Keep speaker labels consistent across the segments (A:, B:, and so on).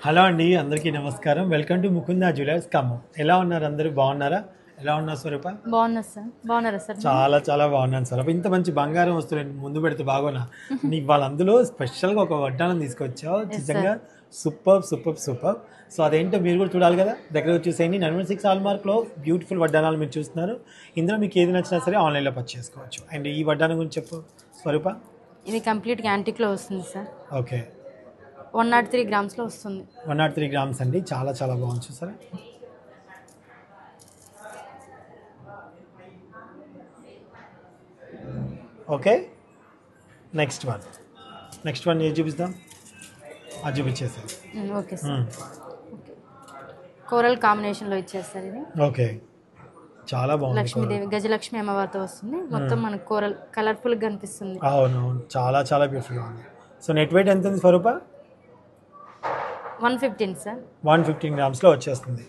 A: Hello అండి, అందరికీ నమస్కారం. Welcome to Mukunda jewellers Khammam. ఎలా ఉన్నారు? అందరూ బాగున్నారా? ఎలా ఉన్నారు స్వరూప?
B: బాగున్నా సార్. బాగున్నారా సార్?
A: చాలా చాలా బాగున్నాను స్వరూప. ఇంత మంచి బంగారం వస్తువులు ముందు పెడితే బాగోనా? నీకు వాళ్ళ అందులో స్పెషల్గా ఒక వడ్డానం తీసుకొచ్చావు.
B: ఎస్
A: నిజంగా
B: sir.
A: Super super super. So అదేంటో మీరు కూడా చూడాలి కదా, దగ్గర వచ్చేసేయండి. 916 హాల్మార్క్లో బ్యూటిఫుల్ వడ్డానాలు మీరు చూస్తున్నారు. ఇందులో మీకు ఏది నచ్చినా సరే ఆన్లైన్లో పర్చేస్ చేసుకోవచ్చు. అండ్ ఈ వడ్డానం గురించి చెప్పు స్వరూప.
B: ఇది కంప్లీట్గా యాంటిక్లో వస్తుంది సార్.
A: ఓకే,
B: 103 గ్రామ్స్లో వస్తుంది.
A: 103 గ్రామ్స్ అండి. చాలా చాలా బాగుంది చూసారా. ఓకే, నెక్స్ట్ వన్ ఏది చూపిస్తాం? అది చూపించేసారు.
B: Okay sir. కోరల్ కాంబినేషన్లో ఇచ్చేస్తారు. ఇది
A: ఓకే, చాలా బాగుంది.
B: లక్ష్మీదేవి గజలక్ష్మి అమ్మవారితో వస్తుంది. మొత్తం మనకు కోరల్ కలర్ఫుల్గా కనిపిస్తుంది.
A: అవునవును, చాలా చాలా బ్యూటిఫుల్గా ఉంది. సో నెట్ వెయిట్ ఎంత ఉంది స్వరూప?
B: 115 సార్.
A: 115 గ్రామ్స్లో వచ్చేస్తుంది.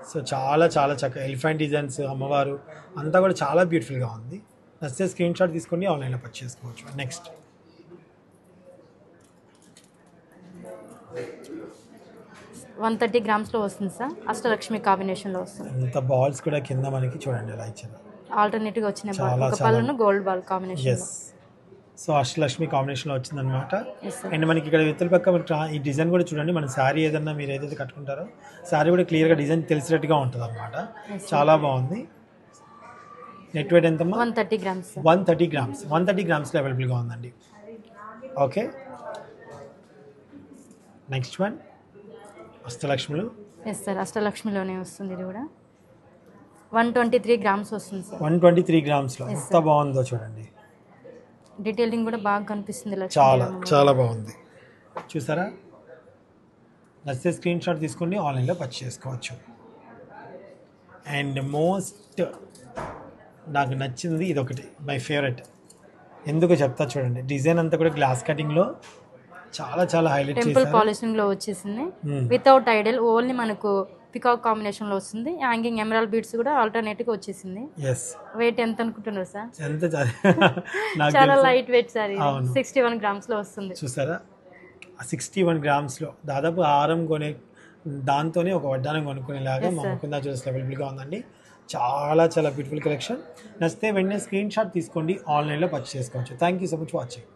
A: సో చాలా చాలా చక్కగా ఎలిఫెంట్ డిజైన్స్, అమ్మవారు అంతా కూడా చాలా బ్యూటిఫుల్గా ఉంది. నచ్చితే స్క్రీన్ షాట్ తీసుకొని ఆన్లైన్లో పర్చేస్ చేసుకోవచ్చు. నెక్స్ట్
B: 130 గ్రామ్స్లో వస్తుంది సార్. అష్టలక్ష్మి కాంబినేషన్లో వస్తుంది.
A: ఇంత బాల్స్ కూడా కింద మనకి చూడండి ఎలా ఇచ్చారు.
B: ఆల్టర్నేట్గా వచ్చిన బాల్,
A: చాలా
B: ఒక
A: చాలా
B: పళ్ళును gold ball combination.
A: Yes. So Ashtalakshmi కాంబినేషన్లో వచ్చిందనమాట.
B: Yes sir.
A: అండ్ మనకి ఇక్కడ ఇవతల పక్క ఈ డిజైన్ కూడా చూడండి. మన శారీ ఏదన్నా మీరు ఏదైతే కట్టుకుంటారో శారీ కూడా క్లియర్గా డిజైన్ తెలిసినట్టుగా ఉంటుంది అనమాట. చాలా బాగుంది. నెట్ వెయిట్ ఎంతమ్మా?
B: 130 గ్రామ్స్ సార్.
A: 130 గ్రామ్స్. 130 గ్రామ్స్లో అవైలబుల్గా ఉందండి. ఓకే, నెక్స్ట్ వన్ అష్టలక్ష్ములు.
B: ఎస్ సార్, అష్టలక్ష్మిలోనే వస్తుంది. ఇది కూడా 123 గ్రామ్స్ వస్తుంది సార్.
A: 123 గ్రామ్స్లో ఎంత బాగుందో చూడండి.
B: డీటెయిలింగ్ కూడా బాగా కనిపిస్తుంది.
A: చాలా చాలా బాగుంది చూసారా. నచ్చితే స్క్రీన్ షాట్ తీసుకొని ఆన్లైన్లో పర్చేస్ చేసుకోవచ్చు. అండ్ మోస్ట్ నాకు నచ్చింది ఇది ఒకటి, మై ఫేవరెట్. ఎందుకు చెప్తా చూడండి. డిజైన్ అంతా కూడా గ్లాస్ కటింగ్లో చాలా చాలా హైలైట్
B: టెంపుల్
A: చేశారు.
B: పాలిషింగ్ లో వచ్చేసింది. వితౌట్ ఐడల్, ఓన్లీ మనకు పికాక్ కాంబినేషన్ లో వస్తుంది. హ్యాంగింగ్ ఎమరాల్డ్ బీడ్స్ కూడా ఆల్టర్నేట్ గా వచ్చేసింది.
A: ఎస్.
B: వెయిట్ ఎంత అనుకుంటున్నారు సార్?
A: ఎంత నాకు
B: చాలా
A: తెలుసు.
B: Light weight sir.
A: అవును.
B: 61 గ్రామ్స్ లో వస్తుంది.
A: చూసారా, 61 గ్రామ్స్లో దాదాపు హారం కొనే దాంతోనే ఒక వడ్డానం కొనుక్కునేలాగా మా ముకుందా జ్యువెలర్స్ అవైలబుల్గా ఉందండి. చాలా చాలా బ్యూటిఫుల్ కలెక్షన్. నచ్చితే వెంటనే స్క్రీన్ షాట్ తీసుకోండి, ఆన్లైన్లో పర్చేస్ చేసుకోవచ్చు. Thank you so much watching.